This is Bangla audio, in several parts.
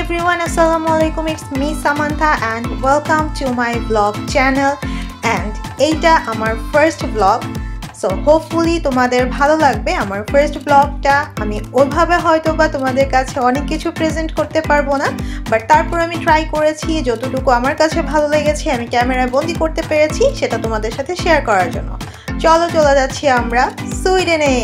everyone, Assalamualaikum. It's me Samantha and welcome to my vlog channel and এইটা আমার first vlog. So hopefully তোমাদের ভালো লাগবে আমার first vlogটা. আমি ওইভাবে হয়তোবা তোমাদের কাছে অনেক কিছু প্রেজেন্ট করতে পারবো না, বাট তারপর আমি ট্রাই করেছি যতটুকু আমার কাছে ভালো লেগেছে আমি ক্যামেরায় বন্দি করতে পেরেছি সেটা তোমাদের সাথে শেয়ার করার জন্য। চলো চলে যাচ্ছি আমরা সুইডেনে।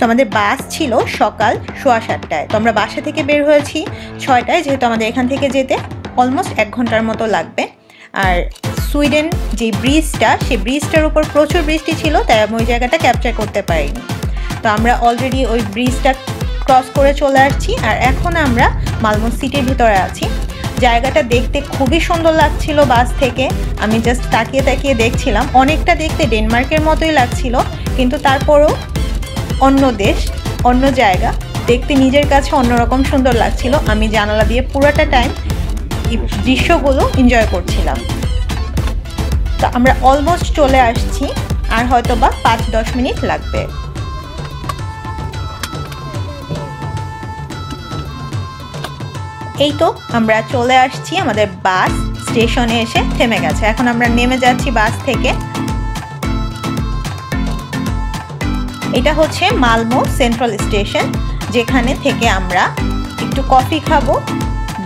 আমাদের বাস ছিল সকাল 7:15টায়। তো আমরা বাসা থেকে বের হয়েছি 6টায়, যেহেতু আমাদের এখান থেকে যেতে অলমোস্ট 1 ঘন্টার মতো লাগবে। আর সুইডেন যে ব্রিজটা, সেই ব্রিজটার উপর প্রচুর বৃষ্টি ছিল, তাই আমি ওই জায়গাটা ক্যাপচার করতে পারিনি। তো আমরা অলরেডি ওই ব্রিজটা ক্রস করে চলে আসছি আর এখন আমরা মালমো সিটির ভিতরে আছি। জায়গাটা দেখতে খুবই সুন্দর লাগছিল বাস থেকে। আমি জাস্ট তাকিয়ে তাকিয়ে দেখছিলাম, অনেকটা দেখতে ডেনমার্কের মতোই লাগছিল, কিন্তু তারপরও অন্য দেশ, অন্য জায়গা, দেখতে নিজের কাছে অন্যরকম সুন্দর লাগছিল। আমি জানালা দিয়ে পুরোটা টাইম এই দৃশ্যগুলো এনজয় করছিলাম। তো আমরা অলমোস্ট চলে আসছি, আর হয়তো বা 5-10 মিনিট লাগবে। এই তো আমরা চলে আসছি, আমাদের বাস স্টেশনে এসে থেমে গেছে। এখন আমরা নেমে যাচ্ছি বাস থেকে। এটা হচ্ছে মালমো সেন্ট্রাল স্টেশন, যেখানে থেকে আমরা একটু কফি খাবো,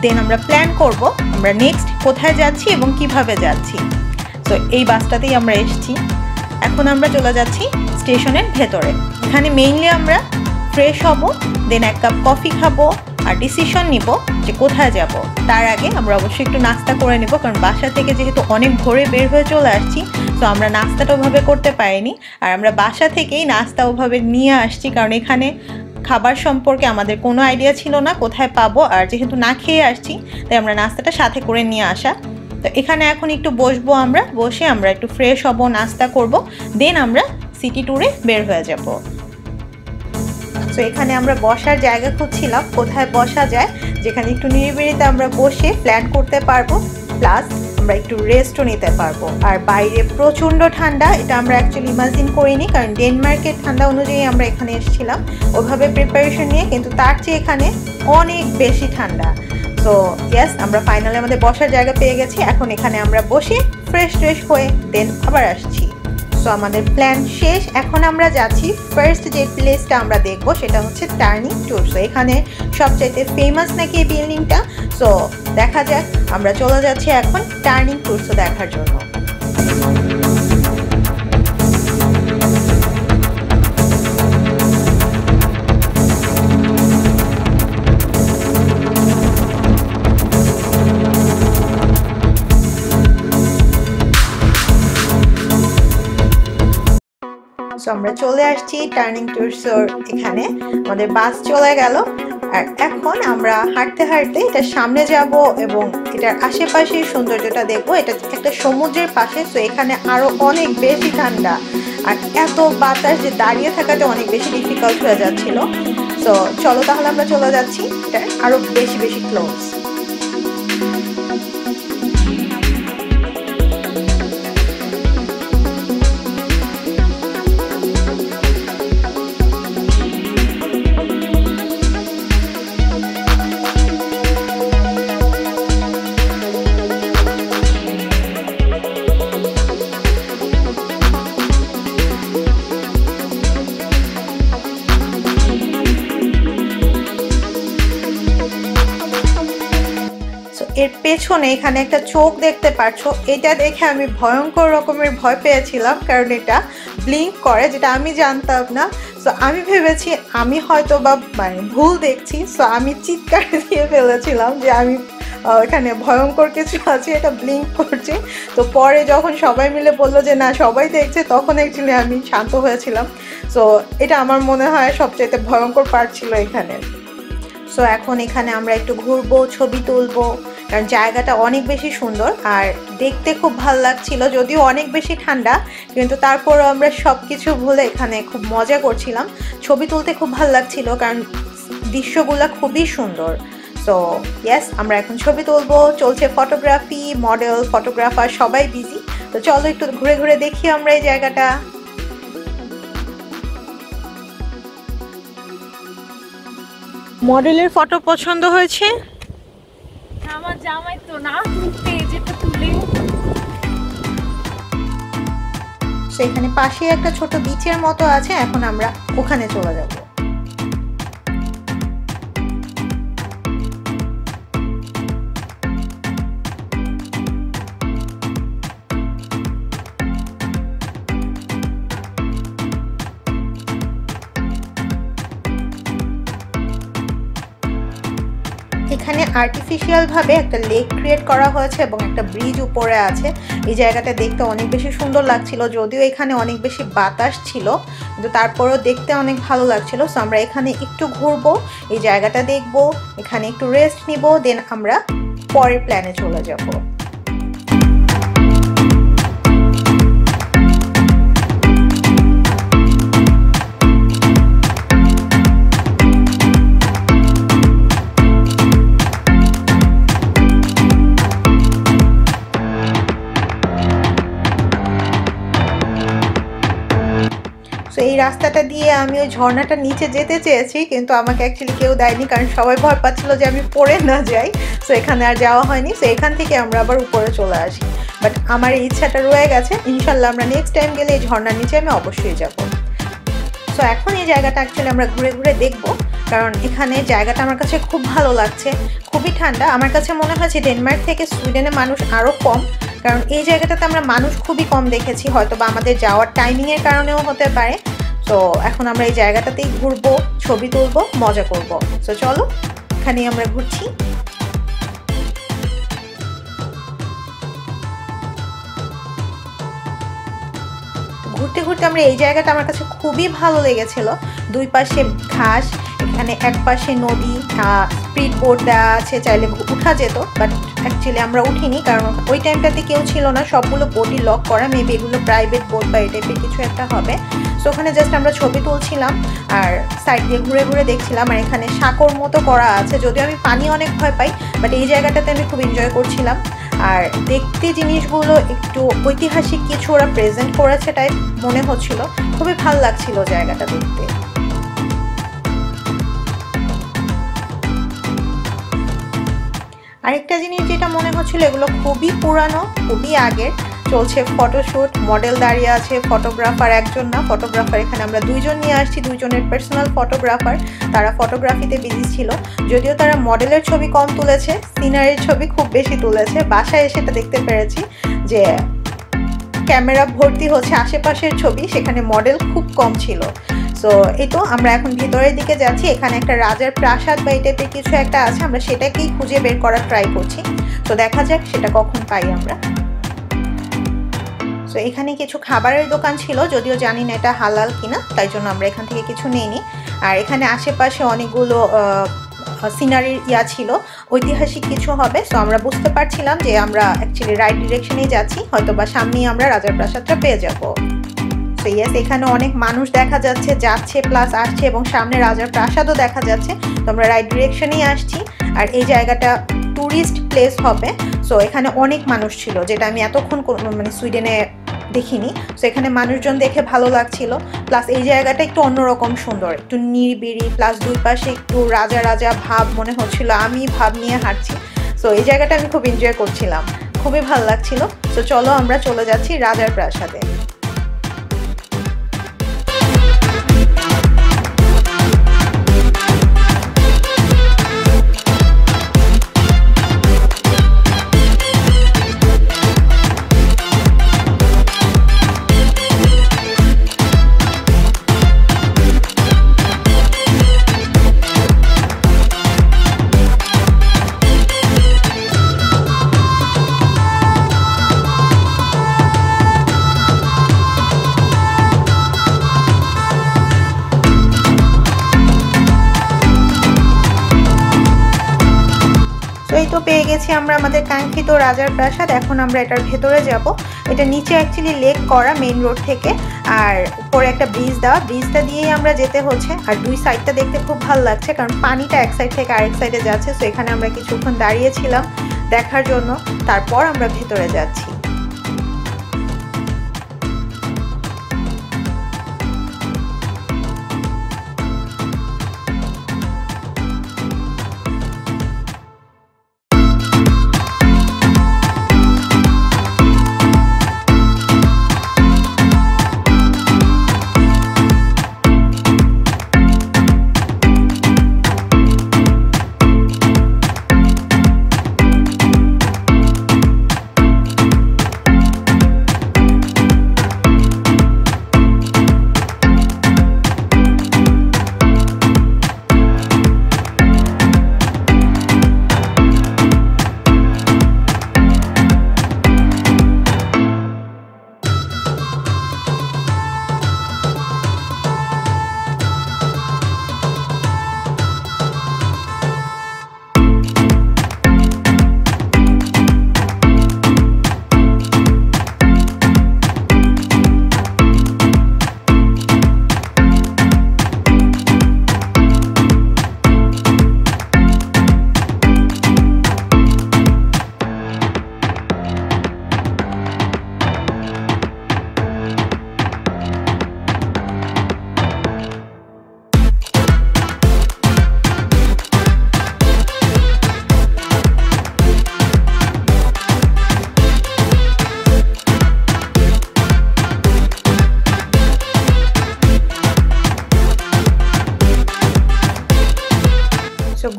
দেন আমরা প্ল্যান করব আমরা নেক্সট কোথায় যাচ্ছি এবং কিভাবে যাচ্ছি। তো এই বাসটাতেই আমরা এসেছি। এখন আমরা চলে যাচ্ছি স্টেশনের ভেতরে। এখানে মেইনলি আমরা ফ্রেশ হব, দেন 1 কাপ কফি খাবো আর ডিসিশন নিব যে কোথায় যাব। তার আগে আমরা অবশ্যই একটু নাস্তা করে নেব, কারণ বাসা থেকে যেহেতু অনেক ভোরে বের হয়ে চলে আসছি, তো আমরা নাস্তাটা ওভাবে করতে পারিনি। আর আমরা বাসা থেকেই নাস্তা ওভাবে নিয়ে আসছি, কারণ এখানে খাবার সম্পর্কে আমাদের কোনো আইডিয়া ছিল না কোথায় পাবো। আর যেহেতু না খেয়ে আসছি, তাই আমরা নাস্তাটা সাথে করে নিয়ে আসা। তো এখানে এখন একটু বসবো, আমরা বসে আমরা একটু ফ্রেশ হব, নাস্তা করব, দেন আমরা সিটি ট্যুরে বের হয়ে যাব। তো এখানে আমরা বসার জায়গা খুঁজছিলাম, কোথায় বসা যায় যেখানে একটু নিরিবিলিতে আমরা বসে প্ল্যান করতে পারবো, প্লাস আমরা একটু রেস্টও নিতে পারবো। আর বাইরে প্রচণ্ড ঠান্ডা, এটা আমরা অ্যাকচুয়ালি ইমাজিন করিনি, কারণ ডেনমার্কের ঠান্ডা অনুযায়ী আমরা এখানে এসেছিলাম ওভাবে প্রিপারেশন নিয়ে, কিন্তু তার চেয়ে এখানে অনেক বেশি ঠান্ডা। তো ইয়েস, আমরা ফাইনালি আমাদের বসার জায়গা পেয়ে গেছি। এখন এখানে আমরা বসে ফ্রেশ হয়ে দেন আবার আসছি। সো আমাদের প্ল্যান শেষ। এখন আমরা যাচ্ছি ফার্স্ট যে প্লেসটা আমরা দেখবো সেটা হচ্ছে টার্নিং ট্যুর। সো এখানে সবচাইতে ফেমাস নাকি এই বিল্ডিংটা। সো দেখা যাক, আমরা চলে যাচ্ছি এখন টার্নিং ট্যুর দেখার জন্য। আমরা চলে আসছি টার্নিং ট্যুরসের এখানে। আমাদের বাস চলে গেল আর এখন আমরা হাঁটতে হাঁটতে এটার সামনে যাব এবং এটার আশেপাশে সৌন্দর্যটা দেখবো। এটা একটা সমুদ্রের পাশে, তো এখানে আরো অনেক বেশি ঠান্ডা আর এত বাতাস যে দাঁড়িয়ে থাকাটা অনেক বেশি ডিফিকাল্ট হয়ে যাচ্ছিল। তো চলো তাহলে আমরা চলে যাচ্ছি এটা আরো বেশি ক্লোজ। এর পেছনে এখানে একটা চোখ দেখতে পাচ্ছ, এটা দেখে আমি ভয়ঙ্কর রকমের ভয় পেয়েছিলাম, কারণ এটা ব্লিঙ্ক করে, যেটা আমি জানতাম না। সো আমি ভেবেছি আমি হয়তো বা ভুল দেখছি। সো আমি চিৎকার দিয়ে ফেলেছিলাম যে আমি এখানে ভয়ঙ্কর কিছু আছে, এটা ব্লিঙ্ক করছে। তো পরে যখন সবাই মিলে বললো যে না সবাই দেখছে, তখন অ্যাকচুয়ালি আমি শান্ত হয়েছিলাম। সো এটা আমার মনে হয় সবচেয়ে ভয়ঙ্কর পার্ট ছিল এখানে। সো এখন এখানে আমরা একটু ঘুরবো, ছবি তুলবো, কারণ জায়গাটা অনেক বেশি সুন্দর আর দেখতে খুব ভালো লাগছিল। যদিও অনেক বেশি ঠান্ডা, কিন্তু তারপরও আমরা সব কিছু ভুলে এখানে খুব মজা করছিলাম। ছবি তুলতে খুব ভালো লাগছিল কারণ দৃশ্যগুলো খুবই সুন্দর। সো ইয়েস, আমরা এখন ছবি তুলবো, চলছে ফটোগ্রাফি, মডেল, ফটোগ্রাফার সবাই বিজি। তো চলো একটু ঘুরে ঘুরে দেখি আমরা এই জায়গাটা। মডেলের ফটো পছন্দ হয়েছে? আমার জামাই তো না তুলতে, যেটা তুলে সেখানে পাশে একটা ছোট বিচের মতো আছে, এখন আমরা ওখানে চলে যাব। এখানে আর্টিফিশিয়াল ভাবে একটা লেক ক্রিয়েট করা হয়েছে এবং একটা ব্রিজ উপরে আছে। এই জায়গাটা দেখতে অনেক বেশি সুন্দর লাগছিল, যদিও এখানে অনেক বেশি বাতাস ছিল, কিন্তু তারপরেও দেখতে অনেক ভালো লাগছিল। সো আমরা এখানে একটু ঘুরবো, এই জায়গাটা দেখবো, এখানে একটু রেস্ট নিব, দেন আমরা পরের প্ল্যানে চলে যাব। এই রাস্তাটা দিয়ে আমি ওই ঝর্ণাটা নিচে যেতে চেয়েছি, কিন্তু আমাকে অ্যাকচুয়ালি কেউ দেয়নি, কারণ সবাই ভয় পাচ্ছিল যে আমি পড়ে না যাই। সো এখানে আর যাওয়া হয়নি। সো এখান থেকে আমরা আবার উপরে চলে আসি, বাট আমার এই ইচ্ছাটা রয়ে গেছে। ইনশাল্লাহ আমরা নেক্সট টাইম গেলে এই ঝর্ণার নিচে আমি অবশ্যই যাব। সো এখন এই জায়গাটা অ্যাকচুয়ালি আমরা ঘুরে ঘুরে দেখব, কারণ এখানে জায়গাটা আমার কাছে খুব ভালো লাগছে, খুবই ঠান্ডা। আমার কাছে মনে হয়েছে ডেনমার্ক থেকে সুইডেনে মানুষ আরও কম, কারণ এই জায়গাটাতে আমরা মানুষ খুবই কম দেখেছি, হয়তো বা আমাদের যাওয়ার টাইমিংয়ের কারণেও হতে পারে। তো এখন আমরা এই জায়গাটাতেই ঘুরবো, ছবি তুলবো, মজা করব। সো চলো, এখানেই আমরা ঘুরছি। ঘুরতে ঘুরতে আমরা এই জায়গাটা আমার কাছে খুবই ভালো লেগেছিল। দুই পাশে ঘাস, এখানে এক পাশে নদী, স্পিড বোট দেওয়া আছে, চাইলে উঠা যেত, বাট অ্যাকচুয়ালি আমরা উঠিনি, কারণ ওই টাইমটাতে কেউ ছিল না, সবগুলো বোটই লক করা। মেবি এগুলো প্রাইভেট বোট বা এই টাইপের কিছু একটা হবে। সো ওখানে জাস্ট আমরা ছবি তুলছিলাম আর সাইড দিয়ে ঘুরে ঘুরে দেখছিলাম। আর এখানে সাঁকোর মতো করা আছে, যদিও আমি পানি অনেক ভয় পাই, বাট এই জায়গাটাতে আমি খুব এনজয় করছিলাম। আর দেখতে জিনিসগুলো একটু ঐতিহাসিক কিছু ওরা প্রেজেন্ট করেছে টাইপ মনে হচ্ছিল, খুবই ভালো লাগছিল জায়গাটা দেখতে। আরেকটা জিনিস যেটা মনে হচ্ছিল, এগুলো খুবই পুরানো, খুবই আগের। চলছে ফটোশ্যুট, মডেল দাঁড়িয়ে আছে, ফটোগ্রাফার একজন না, ফটোগ্রাফার এখানে আমরা দুইজন নিয়ে আসছি, দুইজনের পার্সোনাল ফটোগ্রাফার। তারা ফটোগ্রাফিতে বিজি ছিল, যদিও তারা মডেলের ছবি কম তুলেছে, সিনারির ছবি খুব বেশি তুলেছে। বাসায় এসে এটা দেখতে পেরেছি যে ক্যামেরা ভর্তি হচ্ছে আশেপাশের ছবি, সেখানে মডেল খুব কম ছিল। সো এই তো আমরা এখন ভিতরের দিকে যাচ্ছি। এখানে একটা রাজার প্রাসাদ বা এই টাইপের কিছু একটা আছে, আমরা সেটাকেই খুঁজে বের করার ট্রাই করছি। তো দেখা যাক সেটা কখন পাই আমরা। সো এখানে কিছু খাবারের দোকান ছিল, যদিও জানি না এটা হালাল কিনা, তাই জন্য আমরা এখান থেকে কিছু নিইনি। আর এখানে আশেপাশে অনেকগুলো সিনারির ছিল, ঐতিহাসিক কিছু হবে। সো আমরা বুঝতে পারছিলাম যে আমরা অ্যাকচুয়ালি রাইট ডিরেকশনেই যাচ্ছি, হয়তো বা সামনেই আমরা রাজার প্রাসাদটা পেয়ে যাব। সো ইয়েস, এখানে অনেক মানুষ দেখা যাচ্ছে, যাচ্ছে প্লাস আসছে, এবং সামনে রাজার প্রাসাদও দেখা যাচ্ছে। তো আমরা রাইট ডিরেকশনেই আসছি। আর এই জায়গাটা ট্যুরিস্ট প্লেস হবে। সো এখানে অনেক মানুষ ছিল, যেটা আমি এতক্ষণ মানে সুইডেনে দেখিনি। সো এখানে মানুষজন দেখে ভালো লাগছিল, প্লাস এই জায়গাটা একটু অন্যরকম সুন্দর, একটু নিরিবিলি, প্লাস দুই পাশে একটু রাজা রাজা ভাব মনে হচ্ছিল, আমি ভাব নিয়ে হাঁটছি। সো এই জায়গাটা আমি খুব এনজয় করছিলাম, খুবই ভালো লাগছিল। সো চলো আমরা চলে যাচ্ছি রাজার প্রাসাদে। পেয়ে গেছি আমরা আমাদের কাঙ্ক্ষিত রাজার প্রাসাদ। এখন আমরা এটার ভেতরে যাব। এটা নিচে অ্যাকচুয়ালি লেক করা মেইন রোড থেকে, আর উপরে একটা ব্রিজ দেওয়া, ব্রিজটা দিয়েই আমরা যেতে হচ্ছে। আর দুই সাইডটা দেখতে খুব ভালো লাগছে, কারণ পানিটা এক সাইড থেকে আরেক সাইডে যাচ্ছে। সো এখানে আমরা কিছুক্ষণ দাঁড়িয়েছিলাম দেখার জন্য, তারপর আমরা ভেতরে যাচ্ছি।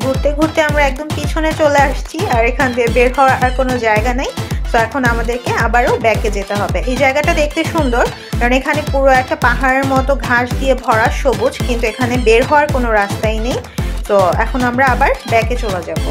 ঘুরতে ঘুরতে আমরা একদম পিছনে চলে আসছি, আর এখান দিয়ে বের হওয়ার আর কোনো জায়গা নেই। তো এখন আমাদেরকে আবারও ব্যাকে যেতে হবে। এই জায়গাটা দেখতে সুন্দর, কারণ এখানে পুরো একটা পাহাড়ের মতো ঘাস দিয়ে ভরা, সবুজ, কিন্তু এখানে বের হওয়ার কোনো রাস্তাই নেই। তো এখন আমরা আবার ব্যাকে চলে যাব।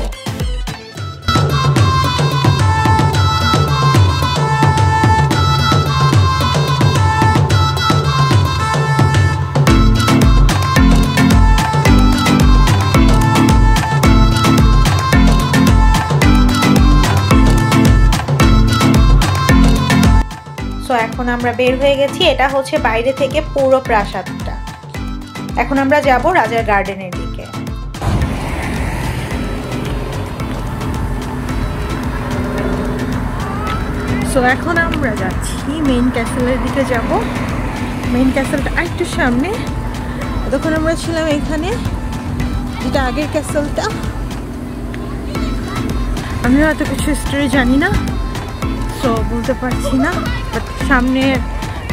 তো এখন আমরা বের হয়ে গেছি। এটা হচ্ছে বাইরে থেকে পুরো প্রাসাদটা। এখন আমরা যাব রাজার গার্ডেনের দিকে। সো এখন আমরা যাচ্ছি মেইন ক্যাসেলের দিকে যাব। মেইন ক্যাসেলটা একটু সামনে। তখন আমরা ছিলাম এখানে, যেটা আগের ক্যাসেলটা। আমিও এত কিছু হিস্ট্রি জানি না, সো বলতে পারছি না, বাট সামনের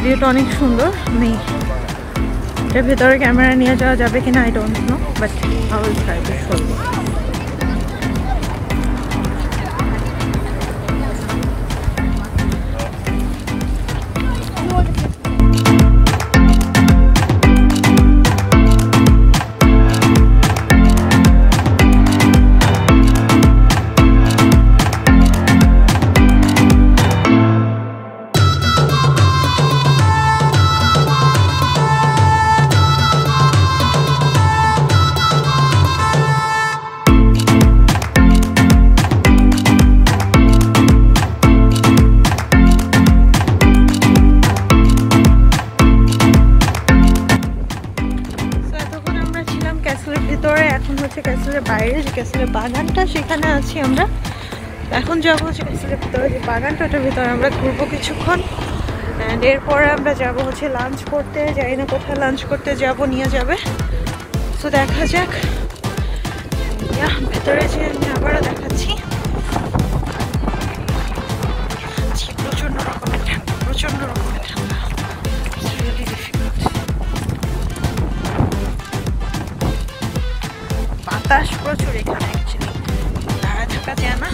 ভিউটা অনেক সুন্দর। আমি এর ভেতরে ক্যামেরা নিয়ে যাওয়া যাবে কিনা I don't know, but I will try to show you. এখন হচ্ছে ক্যাসেলের বাইরে যে ক্যাসেলের বাগানটা, সেখানে আছি আমরা। এখন যাবো হচ্ছে ক্যাসেলের ভিতরে যে বাগানটা, ওটার ভিতরে আমরা ঘুরবো কিছুক্ষণ। অ্যান্ড এরপরে আমরা যাবো হচ্ছে লাঞ্চ করতে। জানি না কোথায় লাঞ্চ করতে যাব, নিয়ে যাবে। সো দেখা যাক। ভেতরে যে আমি আবারও দেখাচ্ছি। প্রচন্ড রকমের ঠান্ডা, প্রচন্ড রকমের ঠান্ডা। বাতাস প্রচুর এখানে, অ্যাকচুয়ালি দাঁড়ায় থাকা যায় না।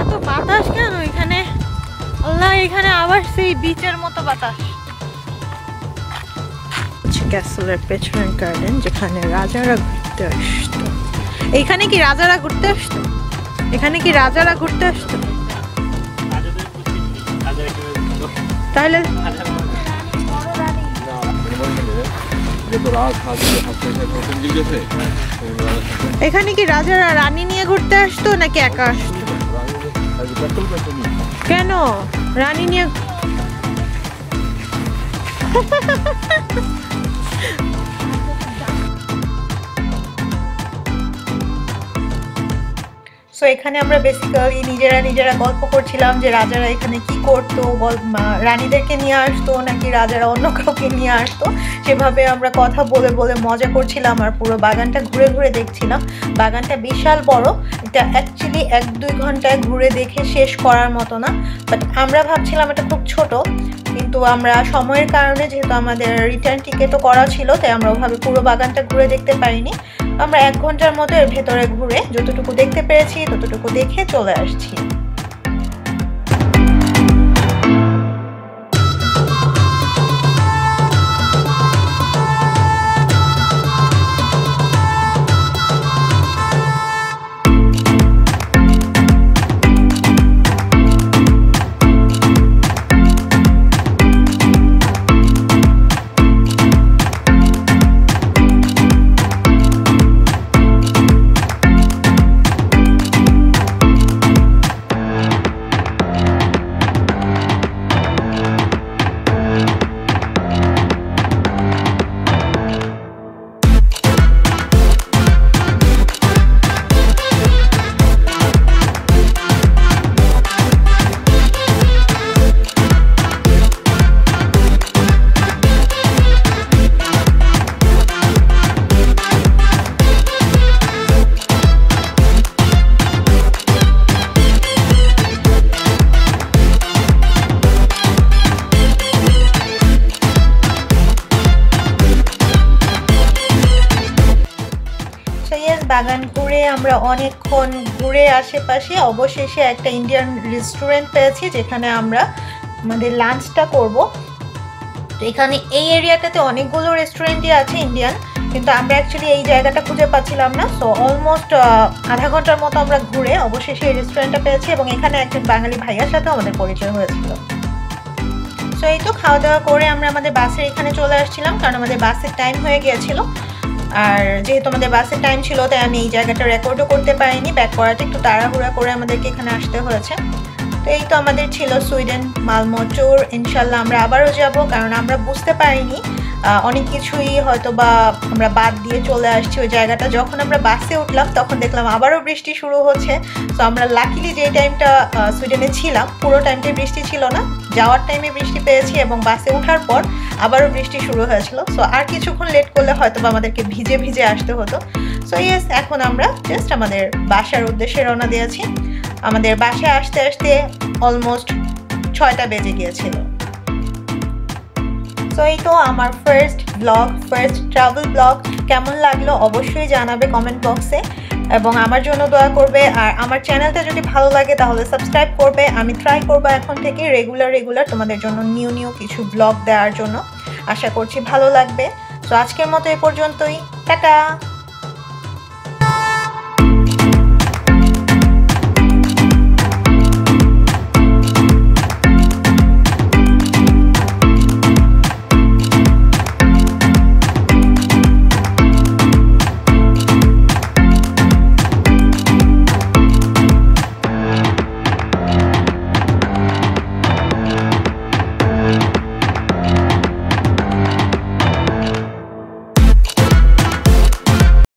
এত বাতাস কেন এখানে? আল্লাহ, এখানে আবার সেই বিচের মতো বাতাস। ক্যাসেলের পেছনের গার্ডেন, যেখানে রাজারা ঘুরতে আসতো। এইখানে কি রাজারা ঘুরতে আসতো? এখানে কি রাজারা ঘুরতে আসতো? তাহলে এখানে কি রাজারা রানী নিয়ে ঘুরতে আসতো নাকি একা আসতো? কেন রানী নিয়ে? সো এখানে আমরা বেসিক্যালি নিজেরা গল্প করছিলাম যে রাজারা এখানে কি করতো, রানীদেরকে নিয়ে আসতো নাকি রাজারা অন্য কাউকে নিয়ে আসতো, সেভাবে আমরা কথা বলে বলে মজা করছিলাম আর পুরো বাগানটা ঘুরে ঘুরে দেখছিলাম। বাগানটা বিশাল বড়, এটা অ্যাকচুয়ালি 1-2 ঘন্টায় ঘুরে দেখে শেষ করার মতো না, বাট আমরা ভাবছিলাম এটা খুব ছোট, কিন্তু আমরা সময়ের কারণে যেহেতু আমাদের রিটার্ন টিকিটও করা ছিল তাই আমরা ওভাবে পুরো বাগানটা ঘুরে দেখতে পারিনি। আমরা 1 ঘন্টার মতো এর ভেতরে ঘুরে যতটুকু দেখতে পেরেছি ততটুকু দেখে চলে আসছি। বাগান ঘুরে আমরা অনেকক্ষণ ঘুরে আশেপাশে অবশেষে একটা ইন্ডিয়ান রেস্টুরেন্ট পেয়েছি যেখানে আমরা আমাদের লাঞ্চটা করব। তো এখানে এই এরিয়াটাতে অনেকগুলো রেস্টুরেন্টই আছে ইন্ডিয়ান, কিন্তু আমরা অ্যাকচুয়ালি এই জায়গাটা খুঁজে পাচ্ছিলাম না। সো অলমোস্ট আধা ঘন্টার মতো আমরা ঘুরে অবশেষে এই রেস্টুরেন্টটা পেয়েছি এবং এখানে একজন বাঙালি ভাইয়ার সাথে আমাদের পরিচয় হয়েছিল। সো এই তো খাওয়া দাওয়া করে আমরা আমাদের বাসের এখানে চলে আসছিলাম, কারণ আমাদের বাসের টাইম হয়ে গিয়েছিল। আর যেহেতু আমাদের বাসের টাইম ছিল তাই আমি এই জায়গাটা রেকর্ডও করতে পারিনি, ব্যাক করাতে একটু তাড়াহুড়া করে আমাদেরকে এখানে আসতে হয়েছে। তো এই তো আমাদের ছিল সুইডেন মালমো ট্যুর। ইনশাল্লাহ আমরা আবারও যাব, কারণ আমরা বুঝতে পারিনি অনেক কিছুই হয়তো বা আমরা বাদ দিয়ে চলে আসছি ওই জায়গাটা। যখন আমরা বাসে উঠলাম তখন দেখলাম আবারও বৃষ্টি শুরু হচ্ছে। তো আমরা লাকিলি যে টাইমটা সুইডেনে ছিলাম পুরো টাইমটাই বৃষ্টি ছিল না, যাওয়ার টাইমে বৃষ্টি পেয়েছি এবং বাসে ওঠার পর আবারও বৃষ্টি শুরু হয়েছিল। সো আর কিছুক্ষণ লেট করলে হয়তো বা আমাদেরকে ভিজে ভিজে আসতে হতো। সো ইয়েস, এখন আমরা জাস্ট আমাদের বাসার উদ্দেশ্যে রওনা দিয়েছি। আমাদের বাসায় আসতে আসতে অলমোস্ট 6টা বেজে গিয়েছিল। সো এই তো আমার ফার্স্ট ট্রাভেল ব্লগ কেমন লাগলো অবশ্যই জানাবে কমেন্ট বক্সে, এবং আমার জন্য দোয়া করবে। আর আমার চ্যানেলটা যদি ভালো লাগে তাহলে সাবস্ক্রাইব করবে। আমি ট্রাই করবো এখন থেকে রেগুলার তোমাদের জন্য নিউ কিছু ব্লগ দেওয়ার জন্য। আশা করছি ভালো লাগবে। তো আজকের মতো এ পর্যন্তই, টাটা।